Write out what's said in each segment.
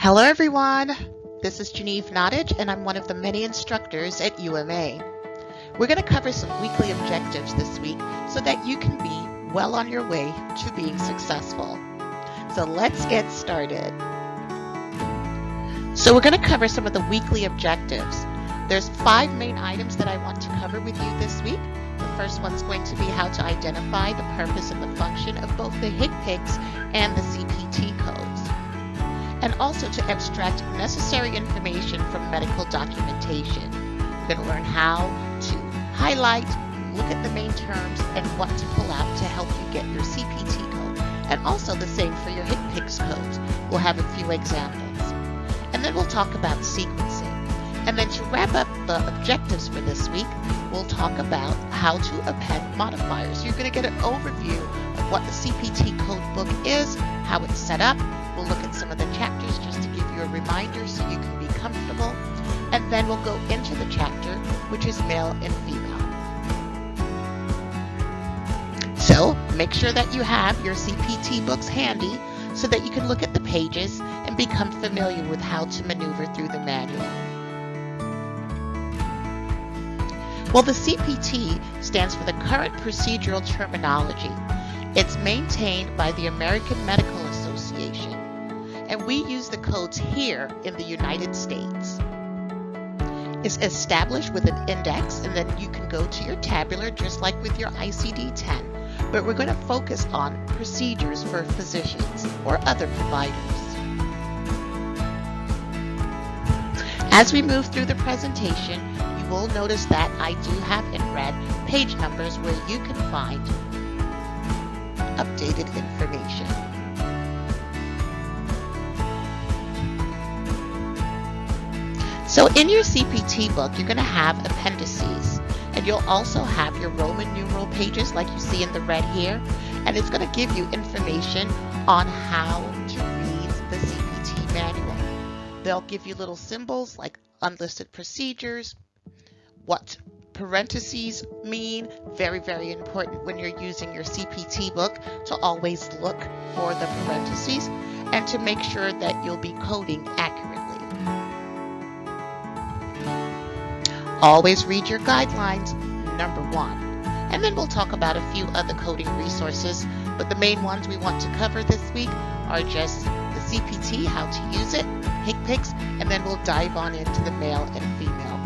Hello everyone, this is Geneve Nottage and I'm one of the many instructors at UMA. We're going to cover some weekly objectives this week so that you can be well on your way to being successful. So let's get started. So we're going to cover some of the weekly objectives. There's 5 main items that I want to cover with you this week. The first one's going to be how to identify the purpose and the function of both the HCPCS and the CPT codes, and also to abstract necessary information from medical documentation. You're going to learn how to highlight, look at the main terms, and what to pull out to help you get your CPT code. And also the same for your HCPCS codes. We'll have a few examples. And then we'll talk about sequencing. And then to wrap up the objectives for this week, we'll talk about how to append modifiers. You're going to get an overview of what the CPT code book is, how it's set up. We'll look at some of the chapters just to give you a reminder so you can be comfortable. And then we'll go into the chapter, which is male and female. So make sure that you have your CPT books handy so that you can look at the pages and become familiar with how to maneuver through the manual. Well, the CPT stands for the Current Procedural Terminology. It's maintained by the American Medical Association, and we use the codes here in the United States. It's established with an index, and then you can go to your tabular just like with your ICD-10, but we're going to focus on procedures for physicians or other providers. As we move through the presentation, you will notice that I do have in red page numbers where you can find updated information. So in your CPT book, you're going to have appendices, and you'll also have your Roman numeral pages like you see in the red here, and it's going to give you information on how to read the CPT manual. They'll give you little symbols like unlisted procedures, what parentheses mean. Very, very important when you're using your CPT book to always look for the parentheses and to make sure that you'll be coding accurately. Always read your guidelines, number 1. And then we'll talk about a few other coding resources, but the main ones we want to cover this week are just the CPT, how to use it, HCPCS, and then we'll dive on into the male and female.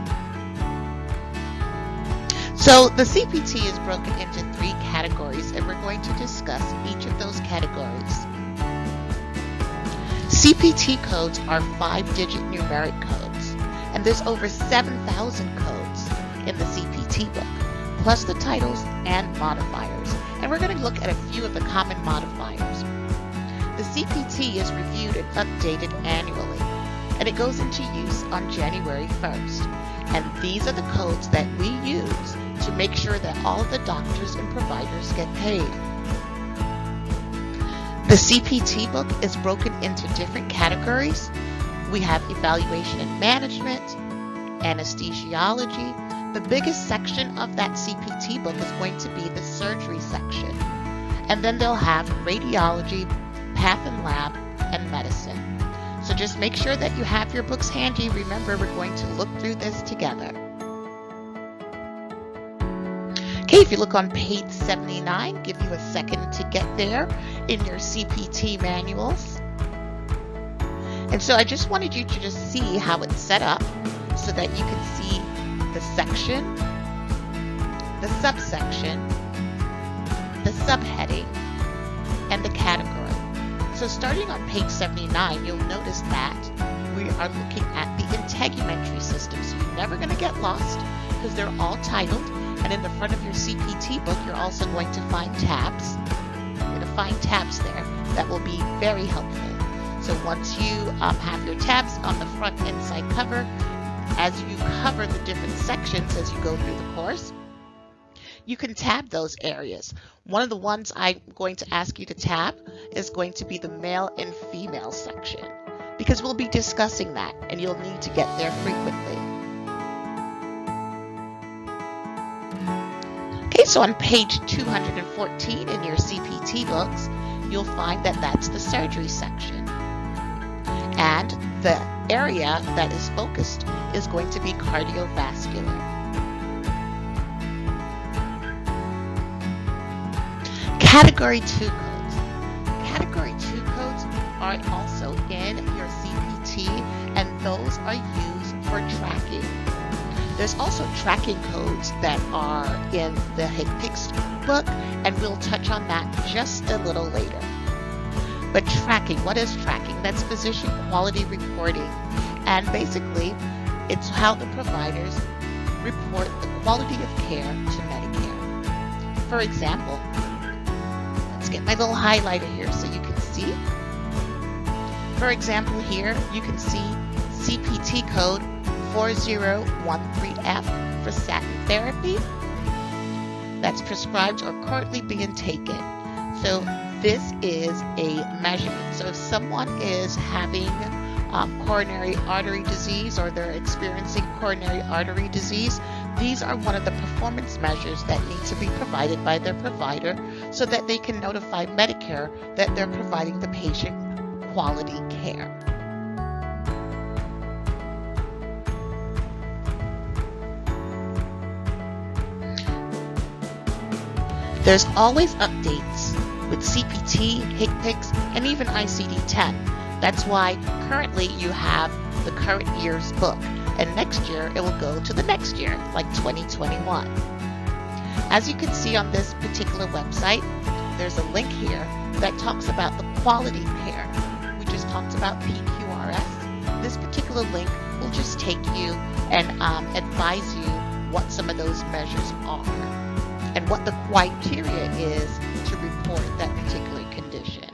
So the CPT is broken into 3 categories, and we're going to discuss each of those categories. CPT codes are 5-digit numeric codes, and there's over 7,000 codes in the CPT book, plus the titles and modifiers. And we're going to look at a few of the common modifiers. The CPT is reviewed and updated annually, and it goes into use on January 1st. And these are the codes that we use to make sure that all of the doctors and providers get paid. The CPT book is broken into different categories. We have evaluation and management, anesthesiology. The biggest section of that CPT book is going to be the surgery section. And then they'll have radiology, path and lab, and medicine. So just make sure that you have your books handy. Remember, we're going to look through this together. Okay, if you look on page 79, give you a second to get there in your CPT manuals. And so I just wanted you to just see how it's set up so that you can see the section, the subsection, the subheading, and the category. So starting on page 79, you'll notice that we are looking at the integumentary system. So you're never going to get lost because they're all titled. And in the front of your CPT book, you're also going to find tabs. You're going to find tabs there that will be very helpful. So once you have your tabs on the front and side cover, as you cover the different sections as you go through the course, you can tab those areas. One of the ones I'm going to ask you to tab is going to be the male and female section, because we'll be discussing that and you'll need to get there frequently. Okay, so on page 214 in your CPT books, you'll find that that's the surgery section. And the area that is focused is going to be cardiovascular. Category 2 codes. Category 2 codes are also in your CPT, and those are used for tracking. There's also tracking codes that are in the HCPCS book, and we'll touch on that just a little later. But tracking, what is tracking? That's physician quality reporting. And basically, it's how the providers report the quality of care to Medicare. For example, let's get my little highlighter here so you can see. For example, here you can see CPT code 4013F for statin therapy that's prescribed or currently being taken. So this is a measurement. So if someone is having coronary artery disease, or they're experiencing coronary artery disease, these are one of the performance measures that need to be provided by their provider so that they can notify Medicare that they're providing the patient quality care. There's always updates with CPT, HCPCS, and even ICD-10. That's why currently you have the current year's book, and next year it will go to the next year, like 2021. As you can see on this particular website, there's a link here that talks about the quality care. We just talked about PQRS. This particular link will just take you and advise you what some of those measures are and what the criteria is to report that particular condition.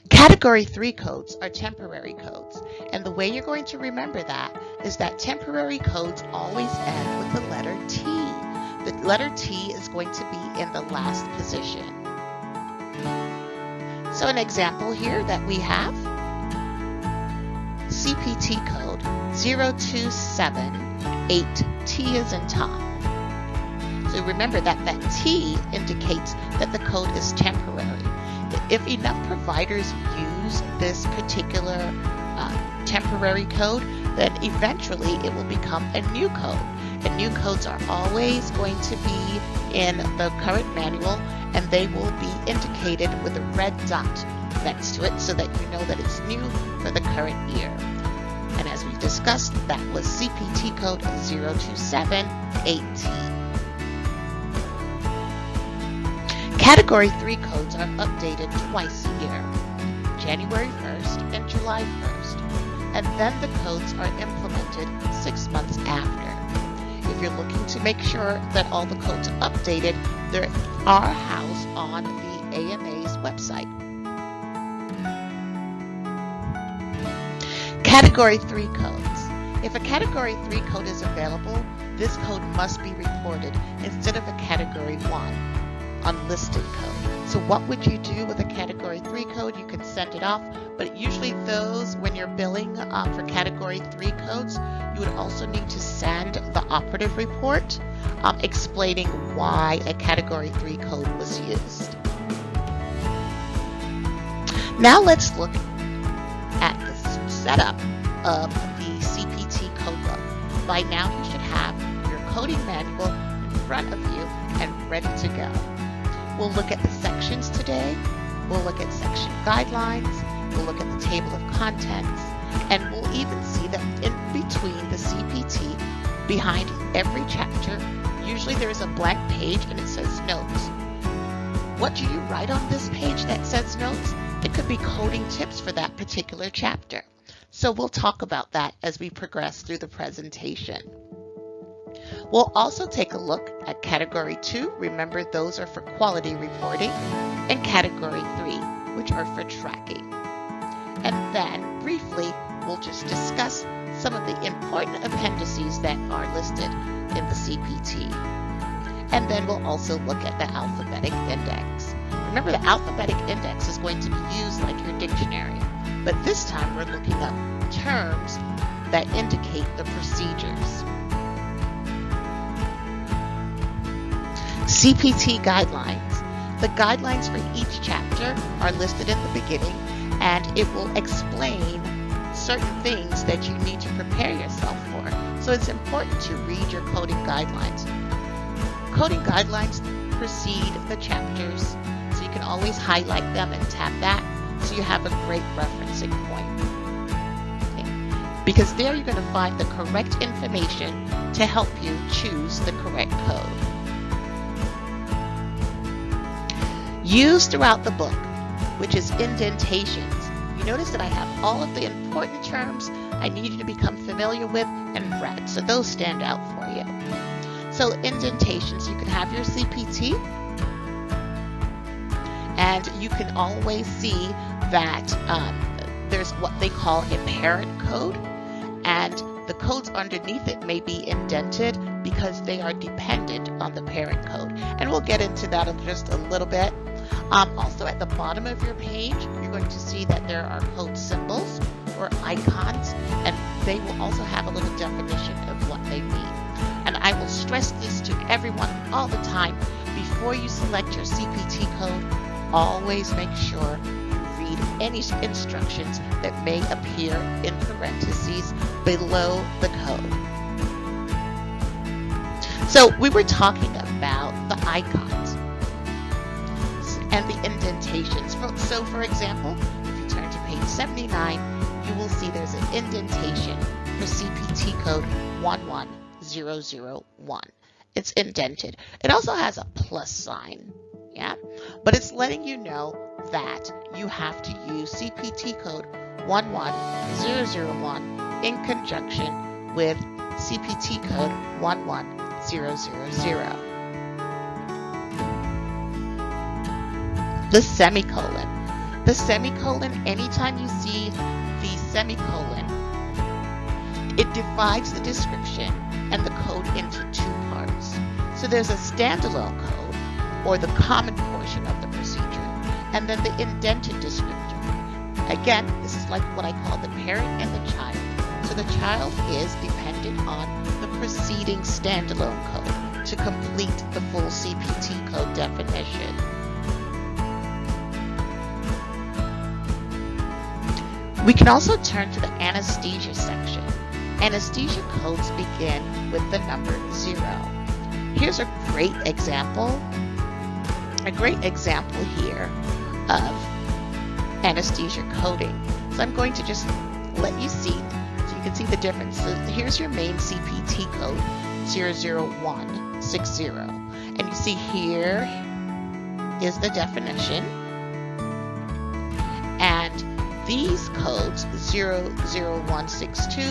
Category 3 codes are temporary codes, and the way you're going to remember that is that temporary codes always end with the letter T. The letter T is going to be in the last position. So an example here that we have, CPT code 0278T is in Tom. So remember that that T indicates that the code is temporary. If enough providers use this particular temporary code, then eventually it will become a new code. And new codes are always going to be in the current manual, and they will be indicated with a red dot next to it so that you know that it's new for the current year. And as we discussed, that was CPT code 0278T. Category 3 codes are updated twice a year, January 1st and July 1st, and then the codes are implemented 6 months after. If you're looking to make sure that all the codes are updated, they are housed on the AMA's website. Category 3 codes. If a Category 3 code is available, this code must be reported instead of a Category 1 unlisted code. So what would you do with a Category 3 code? You can send it off, but usually those, when you're billing for Category 3 codes, you would also need to send the operative report explaining why a Category 3 code was used. Now let's look at the setup of the CPT code book. By now you should have your coding manual in front of you and ready to go. We'll look at the sections today, we'll look at section guidelines, we'll look at the table of contents, and we'll even see that in between the CPT, behind every chapter, usually there is a blank page and it says notes. What do you write on this page that says notes? It could be coding tips for that particular chapter. So we'll talk about that as we progress through the presentation. We'll also take a look at Category 2, remember those are for quality reporting, and Category 3, which are for tracking. And then, briefly, we'll just discuss some of the important appendices that are listed in the CPT. And then we'll also look at the alphabetic index. Remember, the alphabetic index is going to be used like your dictionary, but this time we're looking up terms that indicate the procedures. CPT guidelines. The guidelines for each chapter are listed in the beginning, and it will explain certain things that you need to prepare yourself for. So it's important to read your coding guidelines. Coding guidelines precede the chapters, so you can always highlight them and tap that so you have a great referencing point. Okay. Because there you're going to find the correct information to help you choose the correct code. Used throughout the book, which is indentations. You notice that I have all of the important terms I need you to become familiar with in red, so those stand out for you. So indentations, you can have your CPT, and you can always see that there's what they call a parent code, and the codes underneath it may be indented because they are dependent on the parent code. And we'll get into that in just a little bit. Also at the bottom of your page, you're going to see that there are code symbols or icons, and they will also have a little definition of what they mean. And I will stress this to everyone all the time. Before you select your CPT code, always make sure you read any instructions that may appear in parentheses below the code. So we were talking about the icons and the indentations. So for example, if you turn to page 79, you will see there's an indentation for CPT code 11001. It's indented. It also has a plus sign, yeah? But it's letting you know that you have to use CPT code 11001 in conjunction with CPT code 11000. The semicolon. The semicolon, anytime you see the semicolon, it divides the description and the code into two parts. So there's a standalone code, or the common portion of the procedure, and then the indented descriptor. Again, this is like what I call the parent and the child. So the child is dependent on the preceding standalone code to complete the full CPT code definition. We can also turn to the anesthesia section. Anesthesia codes begin with the number 0. Here's a great example here of anesthesia coding. So I'm going to just let you see, so you can see the difference. So here's your main CPT code 00160. And you see here is the definition. And these codes 00162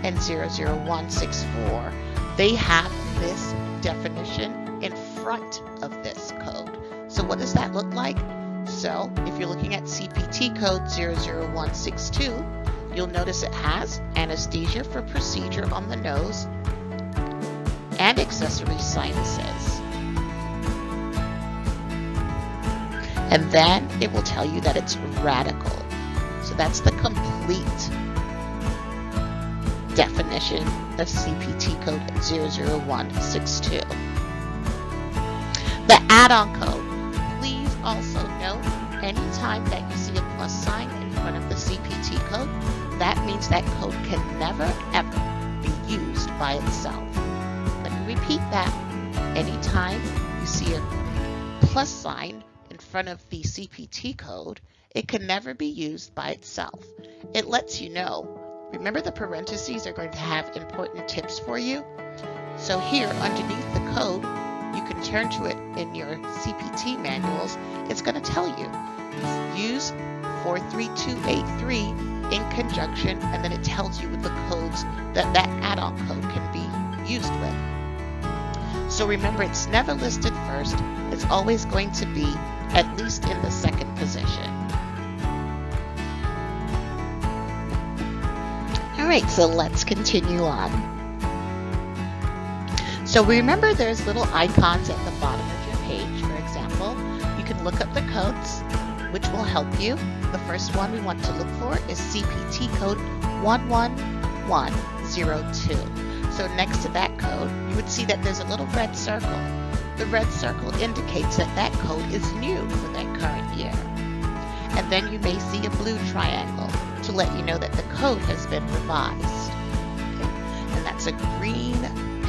and 00164, they have this definition in front of this code. So what does that look like? So if you're looking at CPT code 00162, you'll notice it has anesthesia for procedure on the nose and accessory sinuses. And then it will tell you that it's radical. So that's the complete definition of CPT code 00162. The add-on code. Please also note, anytime that you see a plus sign in front of the CPT code, that means that code can never ever be used by itself. Let me repeat that. Anytime you see a plus sign in front of the CPT code, it can never be used by itself. It lets you know. Remember, the parentheses are going to have important tips for you. So here underneath the code, you can turn to it in your CPT manuals. It's going to tell you, use 43283 in conjunction, and then it tells you with the codes that that add-on code can be used with. So remember, it's never listed first. It's always going to be at least in the second position. Alright, so let's continue on. So remember, there's little icons at the bottom of your page. For example, you can look up the codes, which will help you. The first one we want to look for is CPT code 11102. So next to that code, you would see that there's a little red circle. The red circle indicates that that code is new for that current year. And then you may see a blue triangle to let you know that the code has been revised. Okay? And that's a green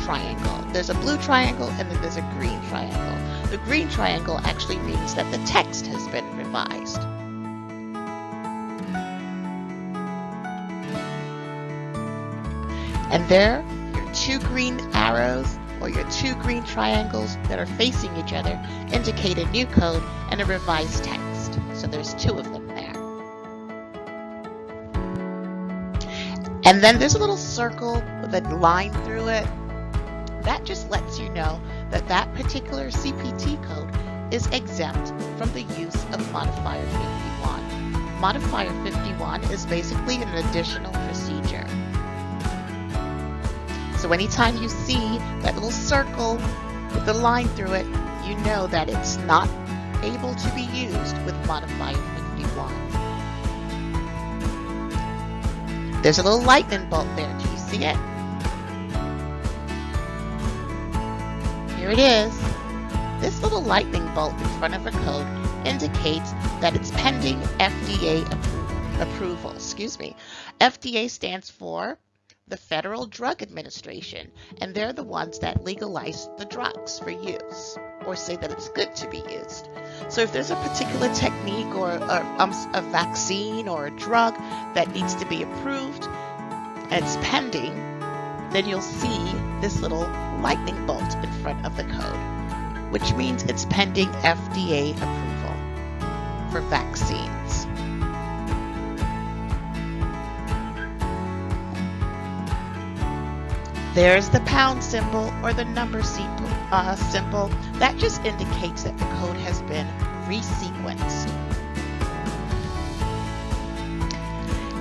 triangle. There's a blue triangle and then there's a green triangle. The green triangle actually means that the text has been revised. And there, your two green arrows or your two green triangles that are facing each other indicate a new code and a revised text. So there's two of them there. And then there's a little circle with a line through it. That just lets you know that that particular CPT code is exempt from the use of Modifier 51. Modifier 51 is basically an additional procedure. So anytime you see that little circle with the line through it, you know that it's not able to be used with Modifier 51. There's a little lightning bolt there. Do you see it? Here it is. This little lightning bolt in front of a code indicates that it's pending FDA approval. FDA stands for the Federal Drug Administration, and they're the ones that legalize the drugs for use or say that it's good to be used. So if there's a particular technique or a vaccine or a drug that needs to be approved and it's pending, then you'll see this little lightning bolt in front of the code, which means it's pending FDA approval for vaccines. There's the pound symbol or the number symbol. That just indicates that the code has been resequenced.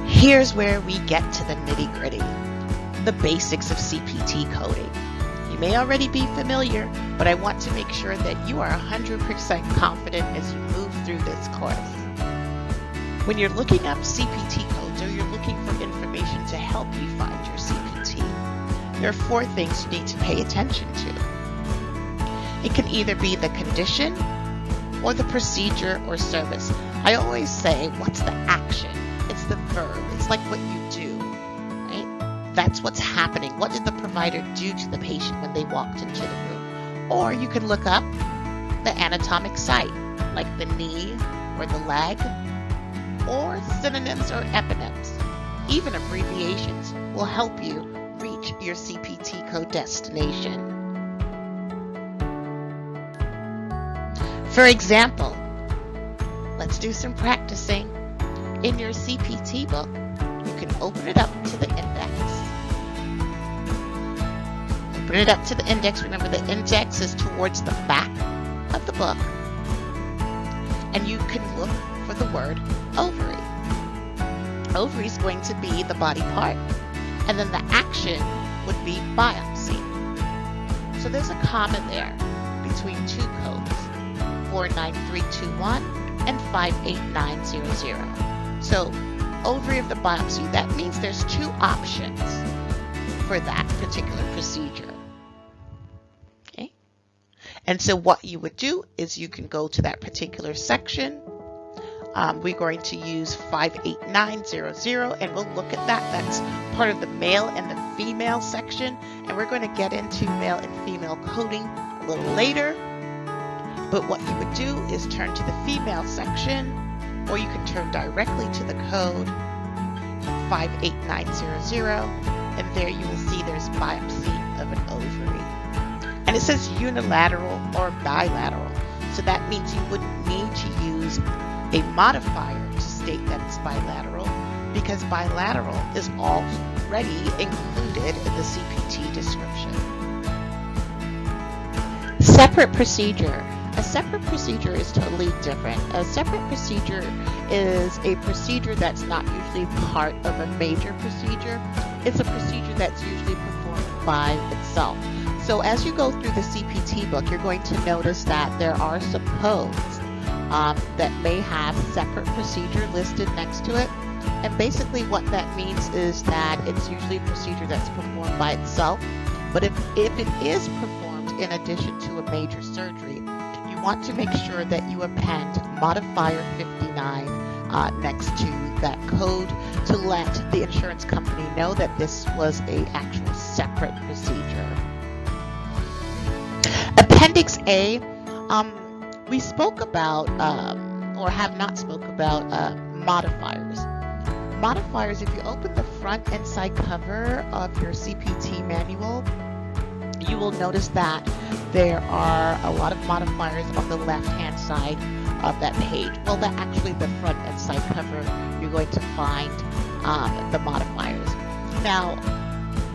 Here's where we get to the nitty-gritty, the basics of CPT coding. You may already be familiar, but I want to make sure that you are 100% confident as you move through this course. When you're looking up CPT codes or you're looking for information to help you find your CPT, there are 4 things you need to pay attention to. It can either be the condition or the procedure or service. I always say, what's the action? It's the verb. It's like what you do, right? That's what's happening. What did the provider do to the patient when they walked into the room? Or you could look up the anatomic site, like the knee or the leg, or synonyms or eponyms. Even abbreviations will help you reach your CPT code destination. For example, let's do some practicing. In your CPT book, you can open it up to the index. Open it up to the index. Remember, the index is towards the back of the book. And you can look for the word ovary. Ovary is going to be the body part. And then the action would be biopsy. So there's a comma there between two codes, 49321 and 58900. So ovary of the biopsy, that means there's 2 options for that particular procedure. Okay? And so what you would do is you can go to that particular section. We're going to use 58900 and we'll look at that. That's part of the male and the female section, and we're going to get into male and female coding a little later. But what you would do is turn to the female section, or you can turn directly to the code 58900, and there you will see there's biopsy of an ovary. And it says unilateral or bilateral, so that means you wouldn't need to use a modifier to state that it's bilateral, because bilateral is already included in the CPT description. Separate procedure. A separate procedure is totally different. A separate procedure is a procedure that's not usually part of a major procedure. It's a procedure that's usually performed by itself. So as you go through the CPT book, you're going to notice that there are some codes that may have separate procedure listed next to it. And basically what that means is that it's usually a procedure that's performed by itself. But if it is performed in addition to a major surgery, you want to make sure that you append modifier 59 next to that code to let the insurance company know that this was a actual separate procedure. Appendix A, we spoke about or have not spoke about modifiers. Modifiers, if you open the front and side cover of your CPT manual, you will notice that there are a lot of modifiers on the left-hand side of that page. Well, that actually the front and side cover, you're going to find the modifiers. Now,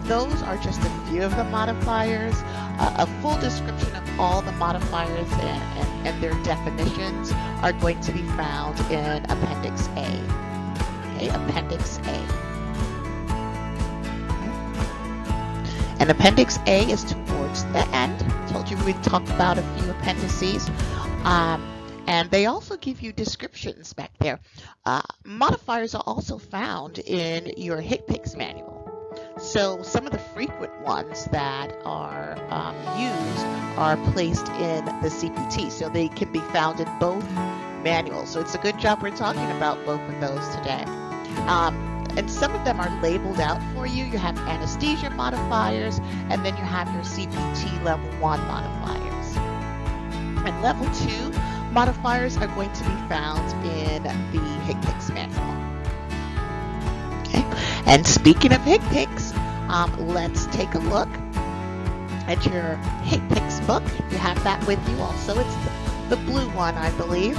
those are just a few of the modifiers. A full description of all the modifiers and their definitions are going to be found in Appendix A. Okay, Appendix A. And Appendix A is towards the end. I told you we'd talk about a few appendices. And they also give you descriptions back there. Modifiers are also found in your HCPCS manual. So some of the frequent ones that are used are placed in the CPT. So they can be found in both manuals. So it's a good job we're talking about both of those today. And some of them are labeled out for you. You have anesthesia modifiers, and then you have your CPT level 1 modifiers. And level 2 modifiers are going to be found in the HCPCS manual. Okay. And speaking of HCPCS, let's take a look at your HCPCS book. You have that with you also. It's the blue one, I believe.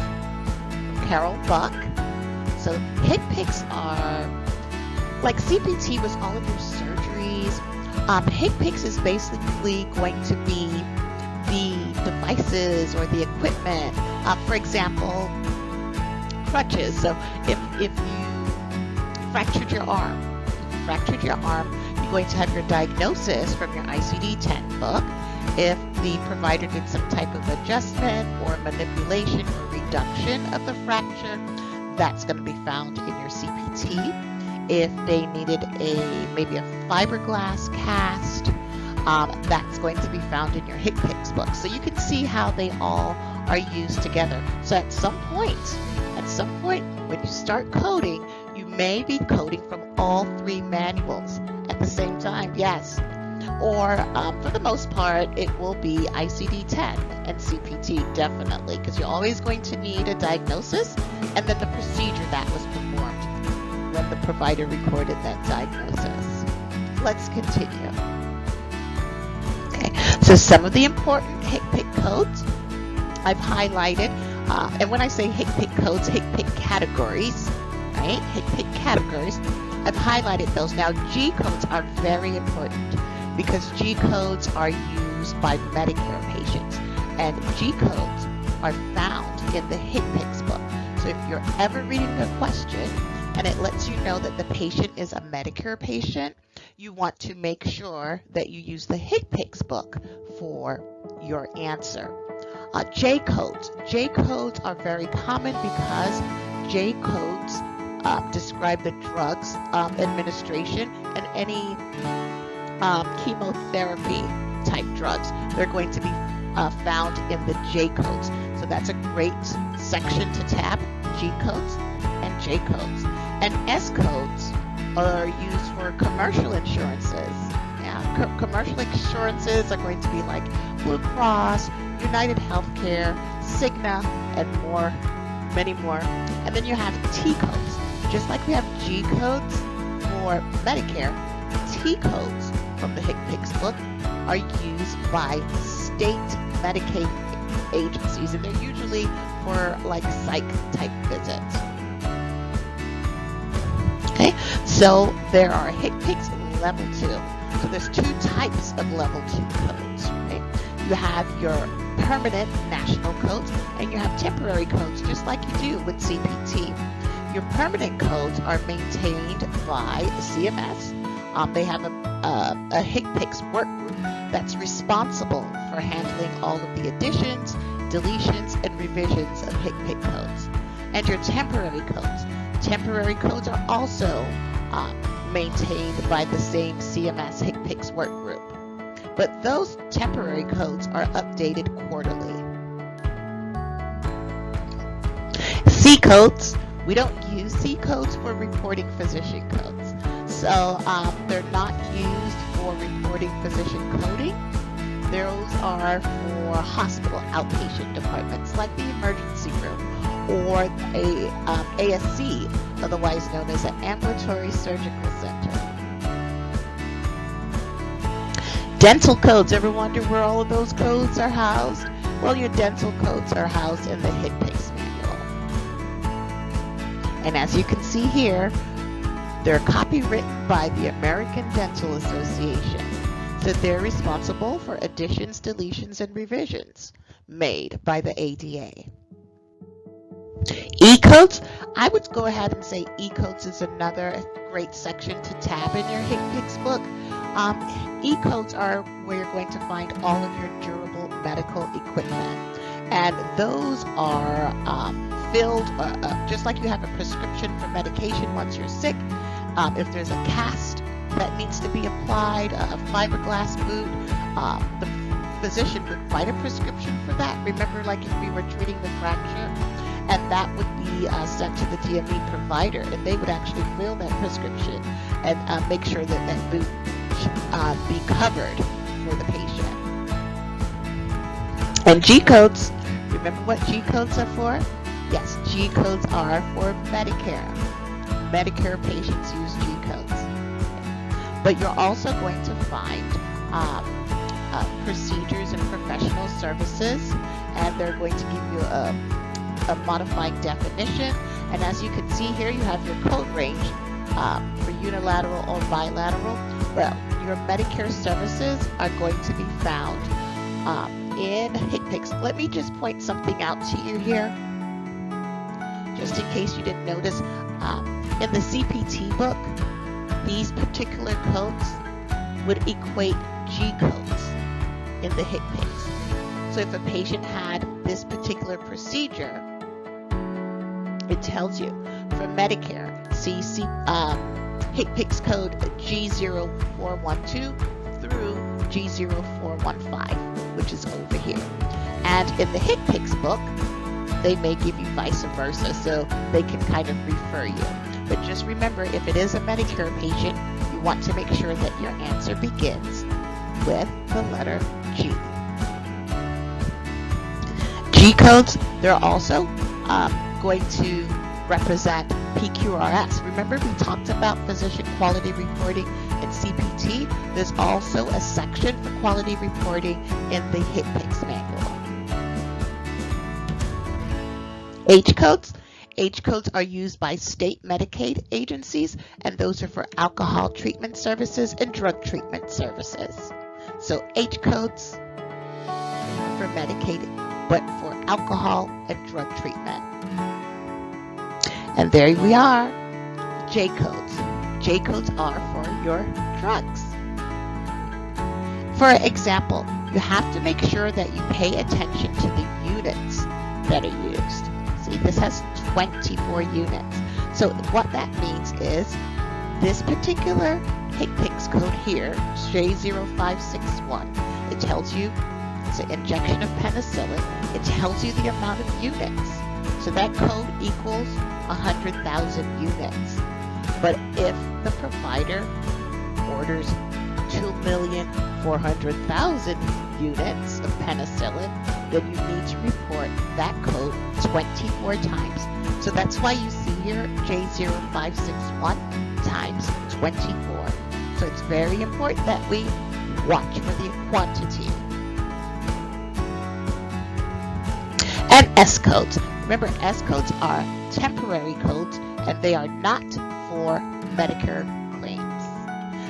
Carol Buck. So HCPCS are like CPT was all of your surgeries. HCPCS is basically going to be the devices or the equipment. For example, crutches. So if you fractured your arm, you're going to have your diagnosis from your ICD-10 book. If the provider did some type of adjustment or manipulation or reduction of the fracture, that's going to be found in your CPT. If they needed maybe a fiberglass cast, that's going to be found in your HCPCS book. So you can see how they all are used together. So at some point, when you start coding, you may be coding from all 3 manuals at the same time. Yes. Or for the most part, it will be ICD-10 and CPT, definitely, because you're always going to need a diagnosis and then the procedure that was performed when the provider recorded that diagnosis. Let's continue. Okay, so some of the important HCPCS codes I've highlighted, and when I say HCPCS codes, HCPCS categories, right? HCPCS categories, I've highlighted those. Now, G codes are very important because G codes are used by Medicare patients, and G codes are found in the HCPCS book. So if you're ever reading a question and it lets you know that the patient is a Medicare patient, you want to make sure that you use the HCPCS book for your answer. J codes. J codes are very common because J codes describe the drugs administration and any chemotherapy type drugs. They're going to be found in the J codes. So that's a great section to tab, G codes and J codes. And S codes are used for commercial insurances. Yeah, commercial insurances are going to be like Blue Cross, United Healthcare, Cigna, and more, many more. And then you have T codes. Just like we have G codes for Medicare, T codes from the HCPCS book are used by state Medicaid agencies, and they're usually for like psych type visits. Okay, so there are HCPCS level 2. So there's 2 types of level 2 codes, right? You have your permanent national codes and you have temporary codes, just like you do with CPT. Your permanent codes are maintained by CMS. They have a HCPCS work group that's responsible for handling all of the additions, deletions, and revisions of HCPCS codes. And your temporary codes. Temporary codes are also maintained by the same CMS HCPCS work group. but those temporary codes are updated quarterly. C codes, we don't use C codes for reporting physician codes. So they're not used for reporting physician coding. Those are for hospital outpatient departments like the emergency room or a ASC, otherwise known as an ambulatory surgical center. Dental codes, ever wonder where all of those codes are housed? Well, your dental codes are housed in the HCPCS manual. And as you can see here, they're copywritten by the American Dental Association. So they're responsible for additions, deletions, and revisions made by the ADA. E-codes, I would go ahead and say E-codes is another great section to tab in your HCPCS book. E-codes are where you're going to find all of your durable medical equipment. And those are filled, just like you have a prescription for medication once you're sick. If there's a cast that needs to be applied, a fiberglass boot, the physician would write a prescription for that. Remember, like if we were treating the fracture, and that would be sent to the DME provider, and they would actually fill that prescription and make sure that that boot be covered for the patient. And G codes, remember what G codes are for? Yes, G codes are for Medicare. Medicare patients use G codes. But you're also going to find procedures and professional services, and they're going to give you a modified definition. And as you can see here, you have your code range for unilateral or bilateral. Well, your Medicare services are going to be found in HCPCS. Let me just point something out to you here, just in case you didn't notice. In the CPT book, these particular codes would equate G codes in the HCPCS. So if a patient had this particular procedure, it tells you for Medicare, see HCPCS code G0412 through G0415, which is over here. And in the HCPCS book, they may give you vice versa, so they can kind of refer you. But just remember, if it is a Medicare patient, you want to make sure that your answer begins with the letter G. G codes, they're also going to represent PQRS. Remember, we talked about physician quality reporting in CPT. There's also a section for quality reporting in the HCPCS manual. H codes. H codes are used by state Medicaid agencies, and those are for alcohol treatment services and drug treatment services. So H codes for Medicaid, but for alcohol and drug treatment. And there we are, J codes. J codes are for your drugs. For example, you have to make sure that you pay attention to the units that are used. See, this has 24 units. So what that means is this particular HCPCS code here, J0561, it tells you it's an injection of penicillin. It tells you the amount of units. So that code equals 100,000 units. But if the provider orders 2,400,000 units of penicillin, then you need to report that code 24 times. So that's why you see here J0561 times 24. So it's very important that we watch for the quantity. And S codes. Remember, S codes are temporary codes, and they are not for Medicare claims.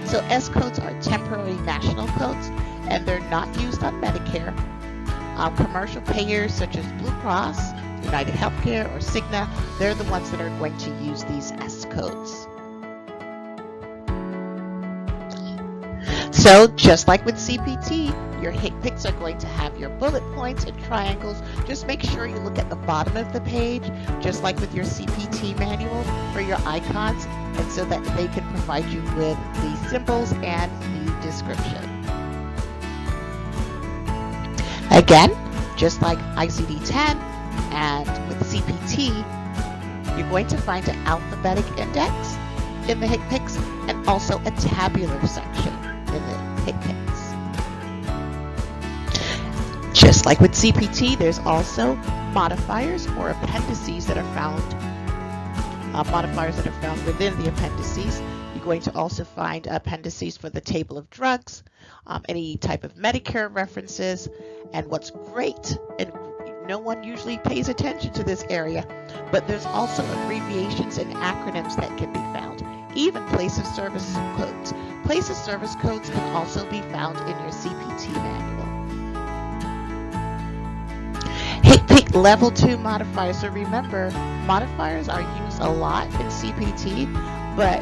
So S codes are temporary national codes, and they're not used on Medicare. Commercial payers such as Blue Cross, United Healthcare, or Cigna, they're the ones that are going to use these S codes. So just like with CPT, your HCPCS are going to have your bullet points and triangles. Just make sure you look at the bottom of the page, just like with your CPT manual, for your icons, and so that they can provide you with the symbols and the description. Again, just like ICD-10 and with CPT, you're going to find an alphabetic index in the HCPCS and also a tabular section in the HCPCS. Just like with CPT, there's also modifiers or appendices that are found, within the appendices. You're going to also find appendices for the table of drugs, any type of Medicare references, and what's great, and no one usually pays attention to this area, but there's also abbreviations and acronyms that can be found, even place of service codes. Place of service codes can also be found in your CPT manual. HCPCS Level 2 modifiers. So remember, modifiers are used a lot in CPT, but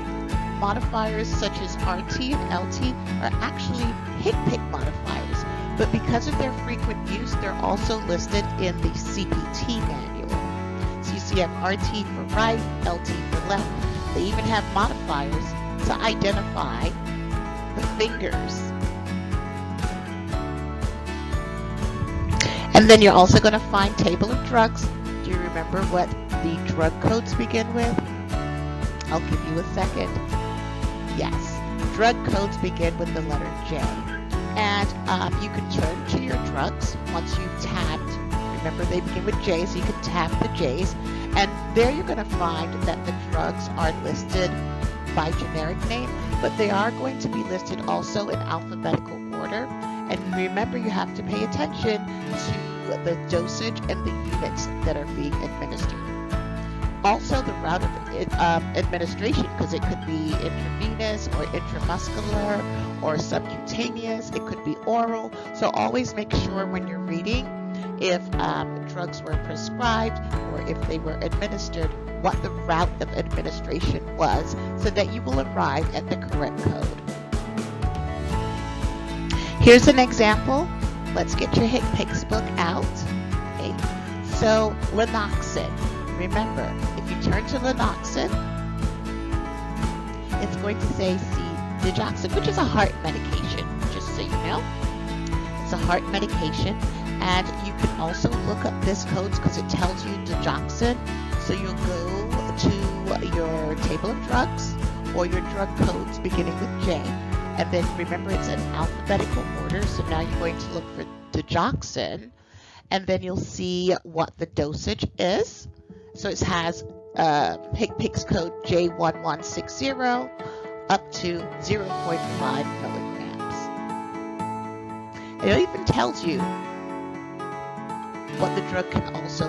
modifiers such as RT and LT are actually HCPCS modifiers. But because of their frequent use, they're also listed in the CPT manual. So you see, you have RT for right, LT for left. They even have modifiers to identify the fingers. And then you're also going to find table of drugs. Do you remember what the drug codes begin with? I'll give you a second. Yes, drug codes begin with the letter J. And you can turn to your drugs once you've tabbed. Remember, they begin with J, so you can tap the J's. And there you're going to find that the drugs are listed by generic name, but they are going to be listed also in alphabetical order. And remember, you have to pay attention to the dosage and the units that are being administered. Also, the route of administration, because it could be intravenous or intramuscular or subcutaneous. It could be oral. So always make sure when you're reading if drugs were prescribed or if they were administered, what the route of administration was, so that you will arrive at the correct code. Here's an example. Let's get your HCPCS book out. Okay. So Lanoxin. Remember, if you turn to Lanoxin, it's going to say digoxin, which is a heart medication, just so you know. It's a heart medication, and you can also look up this codes because it tells you digoxin. So you'll go to your table of drugs or your drug codes beginning with J, and then remember it's in alphabetical order. So now you're going to look for digoxin, and then you'll see what the dosage is. So it has HCPCS code J1160 up to 0.5 milligrams. It even tells you what the drug can also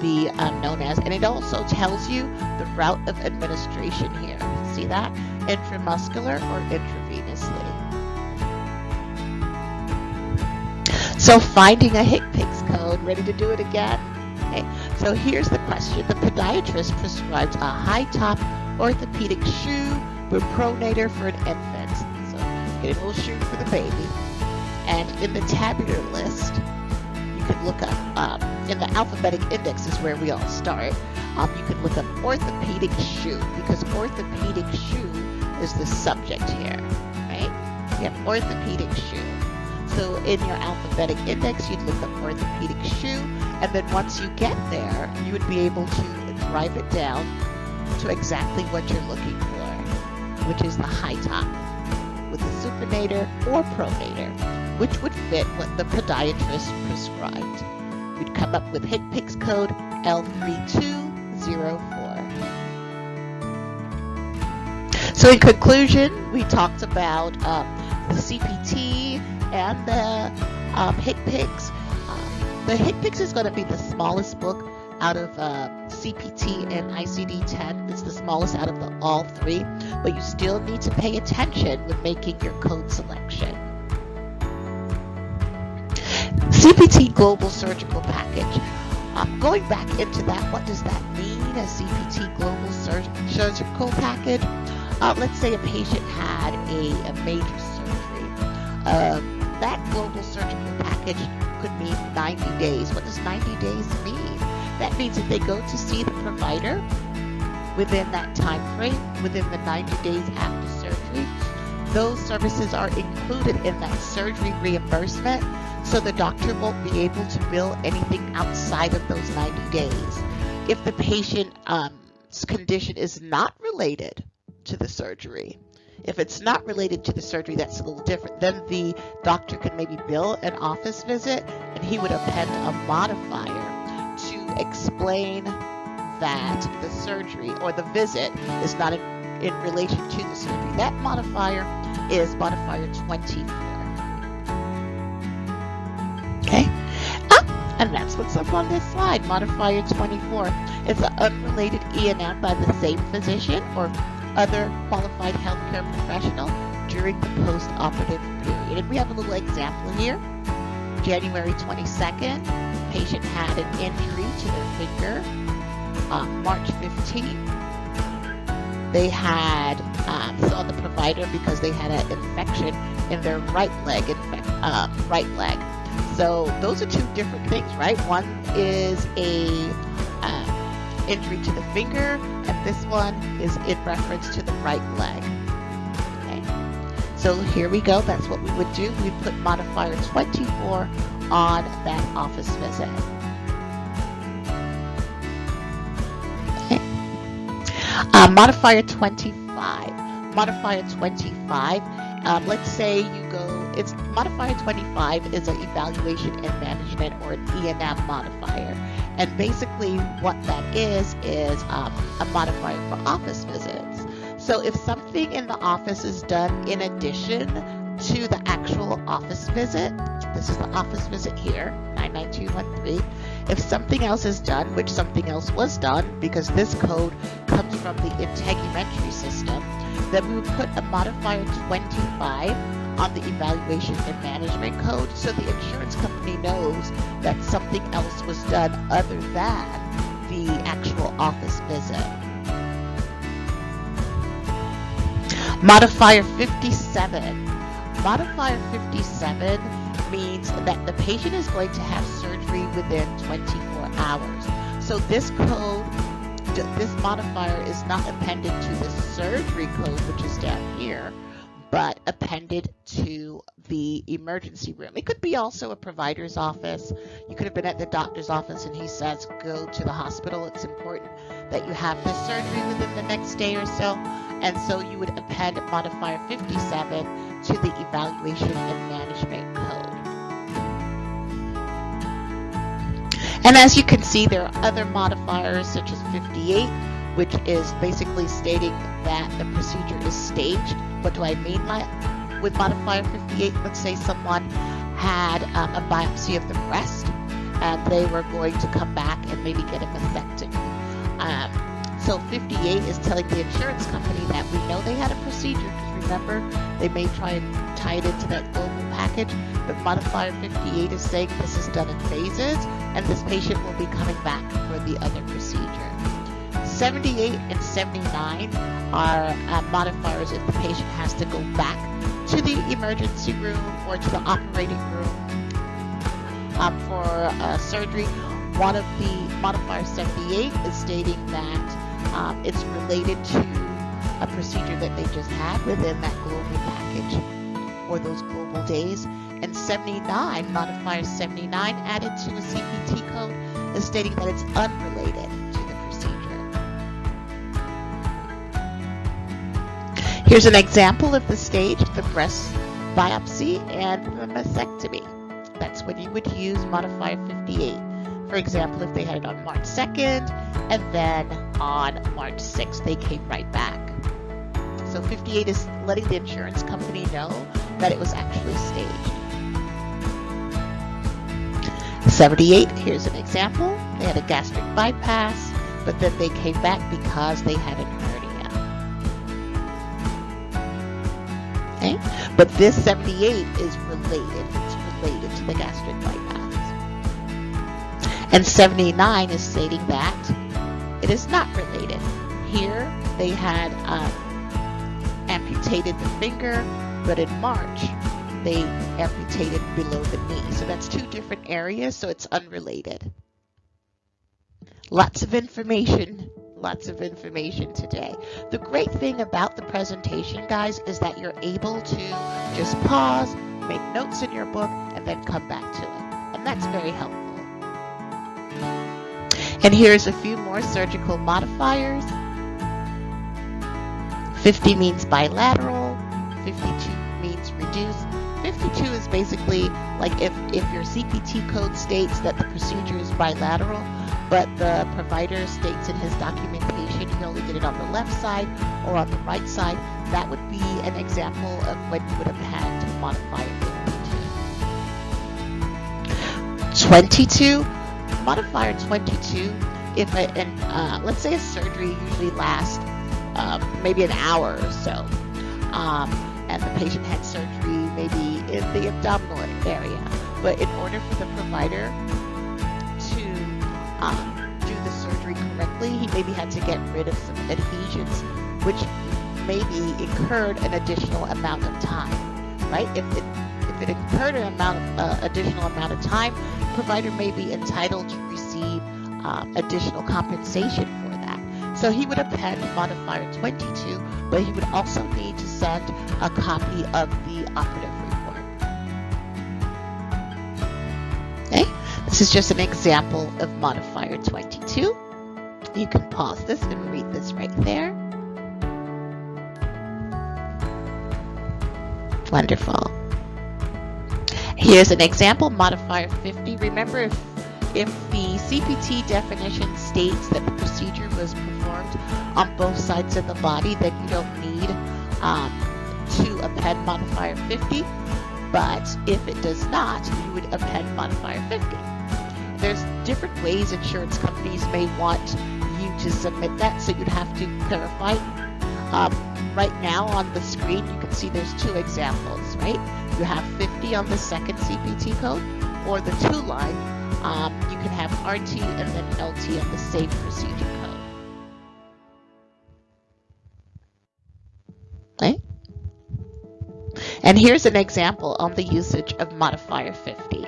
be known as, and it also tells you the route of administration here. See that? Intramuscular or intravenously. So finding a HCPCS code, ready to do it again? Okay. So here's the question. The podiatrist prescribes a high-top orthopedic shoe with pronator for an infant. So get a little shoe for the baby. And in the tabular list, you can look up, in the alphabetic index is where we all start. You can look up orthopedic shoe, because orthopedic shoe is the subject here, right? You have orthopedic shoe. So in your alphabetic index, you'd look up orthopedic shoe, and then once you get there, you would be able to drive it down to exactly what you're looking for, which is the high top with the supinator or pronator, which would fit what the podiatrist prescribed. You'd come up with HCPCS code L3204. So in conclusion, we talked about the CPT and the HCPCS. The HCPCS is going to be the smallest book out of CPT and ICD-10. It's the smallest out of all three, but you still need to pay attention when making your code selection. CPT Global Surgical Package. Going back into that, what does that mean, a CPT Global Surgical Package? Let's say a patient had a major surgery. That global surgical package could mean 90 days. What does 90 days mean? That means if they go to see the provider within that time frame, within the 90 days after surgery, those services are included in that surgery reimbursement. So the doctor won't be able to bill anything outside of those 90 days. If the patient's condition is not related to the surgery, if it's not related to the surgery, that's a little different. Then the doctor could maybe bill an office visit, and he would append a modifier to explain that the surgery or the visit is not in relation to the surgery. That modifier is modifier 24. Okay, and that's what's up on this slide, modifier 24. It's an unrelated E&M by the same physician or other qualified healthcare professional during the post-operative period. And we have a little example here. January 22nd, patient had an injury to their finger. March 15th, they had saw the provider because they had an infection in their right leg. So those are two different things, right? One is a injury to the finger, and this one is in reference to the right leg. Okay. So here we go. That's what we would do. We'd put modifier 24 on that office visit. Modifier 25. Modifier 25. Let's say you go. It's modifier 25 is an evaluation and management or an E&M modifier, and basically what that is a modifier for office visits. So if something in the office is done in addition to the actual office visit, this is the office visit here, 99213. If something else is done, which something else was done, because this code comes from the integumentary system, then we would put a modifier 25 on the evaluation and management code so the insurance company knows that something else was done other than the actual office visit. Modifier 57. Modifier 57 means that the patient is going to have surgery within 24 hours. So this code, this modifier is not appended to the surgery code, which is down here, but appended to the emergency room. It could be also a provider's office. You could have been at the doctor's office and he says, go to the hospital. It's important that you have this surgery within the next day or so. And so you would append modifier 57 to the evaluation and management code. And as you can see, there are other modifiers such as 58, which is basically stating that the procedure is staged. What do I mean with modifier 58? Let's say someone had a biopsy of the breast and they were going to come back and maybe get a mastectomy. So 58 is telling the insurance company that we know they had a procedure, because remember, they may try and tie it into that global package, but modifier 58 is saying this is done in phases and this patient will be coming back for the other procedure. 78 and 79 are modifiers if the patient has to go back to the emergency room or to the operating room for surgery. One of the modifiers 78 is stating that it's related to a procedure that they just had within that global package or those global days. And 79, modifier 79 added to a CPT code is stating that it's unrelated to the procedure. Here's an example of the stage, the breast biopsy and the mastectomy. That's when you would use modifier 58. For example, if they had it on March 2nd and then on March 6th, they came right back. So 58 is letting the insurance company know that it was actually staged. 78, here's an example. They had a gastric bypass, but then they came back because they had an hernia. Okay? But this 78 is related. It's related to the gastric bypass. And 79 is stating that it is not related. Here they had amputated the finger, but in March they amputated below the knee. So that's two different areas, so it's unrelated. Lots of information today. The great thing about the presentation, guys, is that you're able to just pause, make notes in your book, and then come back to it. And that's very helpful. And here's a few more surgical modifiers. 50 means bilateral, 52 means reduced. 52 is basically like if your CPT code states that the procedure is bilateral, but the provider states in his documentation he only did it on the left side or on the right side, that would be an example of when you would have had to modify 52. 22, modifier 22, if let's say a surgery usually lasts maybe an hour or so, and the patient had surgery maybe in the abdominal area, but in order for the provider to do the surgery correctly, he maybe had to get rid of some adhesions, which maybe incurred an additional amount of time, right? If it incurred an additional amount of time, the provider may be entitled to receive additional compensation for that. So he would append modifier 22, but he would also need to send a copy of the operative report. Okay, this is just an example of modifier 22. You can pause this and read this right there. Wonderful. Here's an example, modifier 50. Remember, if the CPT definition states that the procedure was performed on both sides of the body, then you don't need to append modifier 50. But if it does not, you would append modifier 50. There's different ways insurance companies may want you to submit that, so you'd have to clarify. Right now on the screen, you can see there's two examples, right? You have 50 on the second CPT code, or the 2-line. You can have RT and then LT on the same procedure code. Okay? And here's an example on the usage of modifier 50.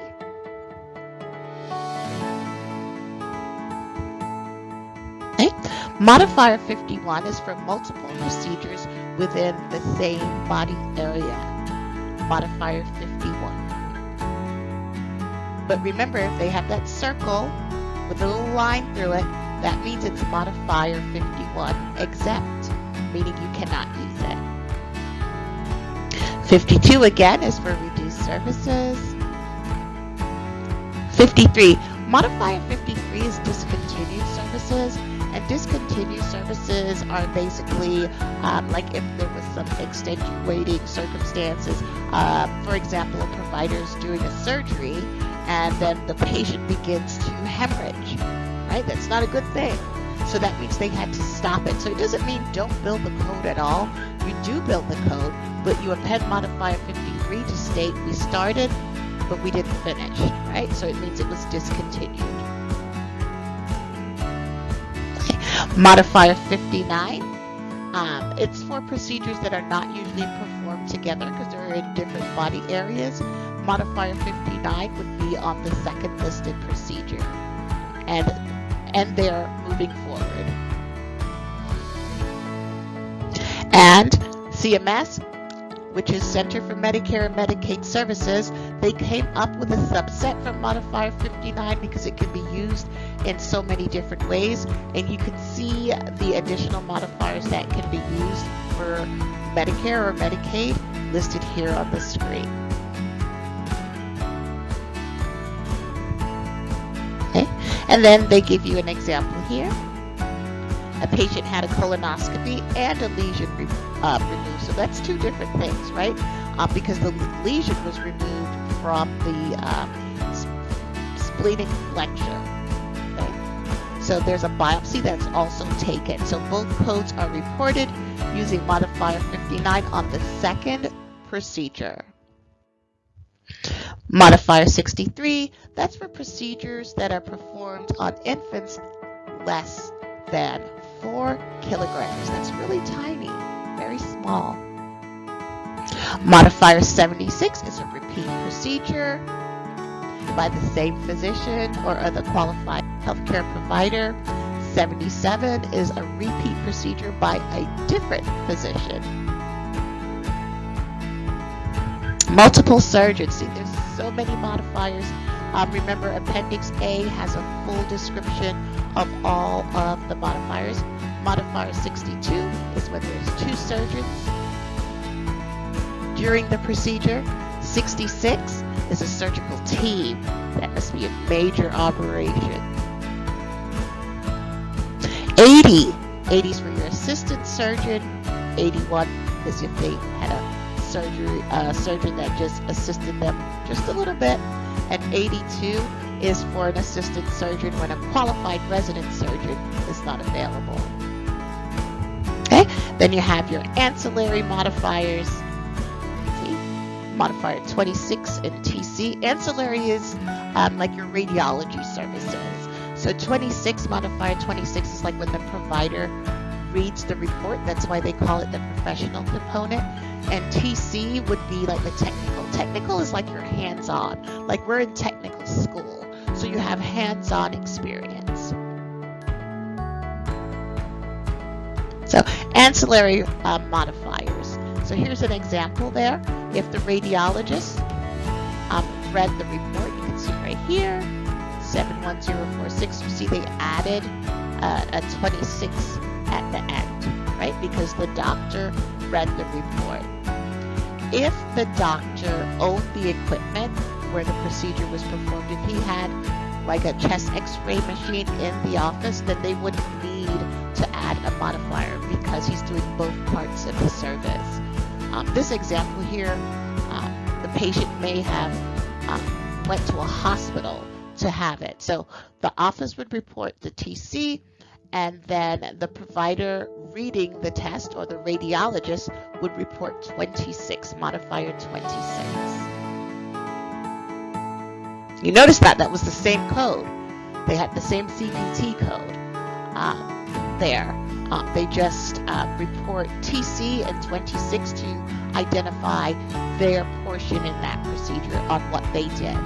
Okay? Modifier 51 is for multiple procedures within the same body area. Modifier 51. But remember, if they have that circle with a little line through it, that means it's modifier 51 exempt, meaning you cannot use it. 52 again is for reduced services. 53. Modifier 53 is discontinued services, and discontinued services are basically like if there was some extenuating circumstances. For example, a provider is doing a surgery and then the patient begins to hemorrhage, right? That's not a good thing. So that means they had to stop it. So it doesn't mean don't build the code at all. You do build the code, but you append modifier 53 to state we started, but we didn't finish, right? So it means it was discontinued. Modifier 59, it's for procedures that are not usually performed together because they're in different body areas. Modifier 59 would be on the second listed procedure, and they're moving forward. And CMS, which is Center for Medicare and Medicaid Services, they came up with a subset from modifier 59 because it can be used in so many different ways, and you can see the additional modifiers that can be used for Medicare or Medicaid listed here on the screen. Okay, and then they give you an example here. A patient had a colonoscopy and a lesion removed. So that's two different things, right? Because the lesion was removed from the splenic flexure. Okay? So there's a biopsy that's also taken. So both codes are reported using modifier 59 on the second procedure. Modifier 63, that's for procedures that are performed on infants less than 4 kilograms. That's really tiny, very small. Modifier 76 is a repeat procedure by the same physician or other qualified healthcare provider. 77 is a repeat procedure by a different physician. Multiple surgeons. See, there's so many modifiers. Remember, Appendix A has a full description of all of the modifiers. Modifier 62 is when there's 2 surgeons during the procedure. 66 is a surgical team. That must be a major operation. 80 is for your assistant surgeon. 81 is if they had a surgeon that just assisted them just a little bit. And 82 is for an assistant surgeon when a qualified resident surgeon is not available. Okay, then you have your ancillary modifiers. See, modifier 26 in TC. Ancillary is like your radiology services. So 26, modifier 26 is like when the provider reads the report. That's why they call it the professional component. And TC would be like the technical. Technical is like your hands-on. Like we're in technical school, so you have hands-on experience. So ancillary modifiers. So here's an example there. If the radiologist read the report, you can see right here, 71046. You see they added a 26 at the end, right? Because the doctor read the report. If the doctor owned the equipment where the procedure was performed, if he had like a chest x-ray machine in the office, then they wouldn't need to add a modifier because he's doing both parts of the service. This example here, the patient may have went to a hospital to have it. So the office would report the TC, and then the provider reading the test or the radiologist would report 26, modifier 26. You notice that was the same code. They had the same CPT code there. They just report TC and 26 to identify their portion in that procedure on what they did.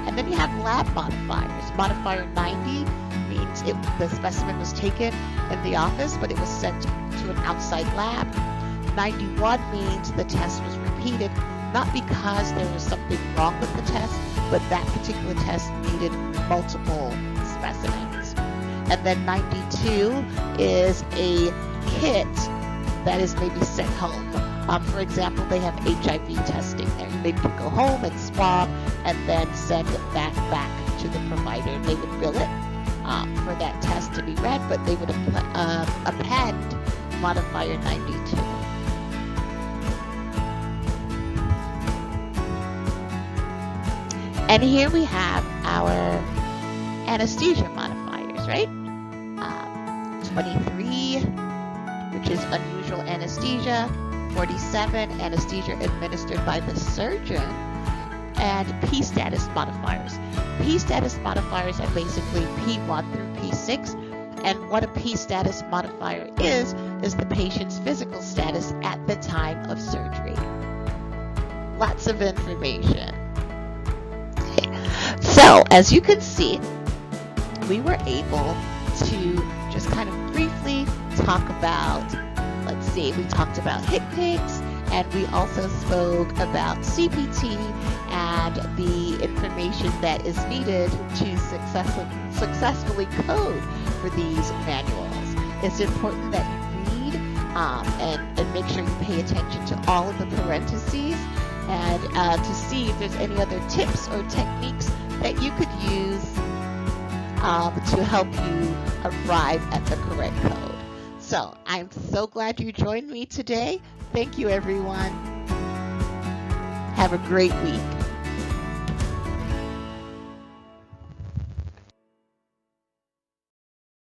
And then you have lab modifiers. Modifier 90 means the specimen was taken in the office, but it was sent to an outside lab. 91 means the test was repeated, not because there was something wrong with the test, but that particular test needed multiple specimens. And then 92 is a kit that is maybe sent home. For example, they have HIV testing there. You maybe could go home and swab and then send that back to the provider. They would bill it for that test to be read, but they would append modifier 92. And here we have our anesthesia modifiers, right? 23, which is unusual anesthesia. 47, anesthesia administered by the surgeon. And P status modifiers. P status modifiers are basically P1 through P6. And what a P status modifier is the patient's physical status at the time of surgery. Lots of information. So, as you can see, we were able to just kind of briefly talk about, let's see, we talked about HCPCS, and we also spoke about CPT and the information that is needed to successfully code for these manuals. It's important that you read and make sure you pay attention to all of the parentheses and to see if there's any other tips or techniques that you could use to help you arrive at the correct code. So I'm so glad you joined me today. Thank you, everyone. Have a great week.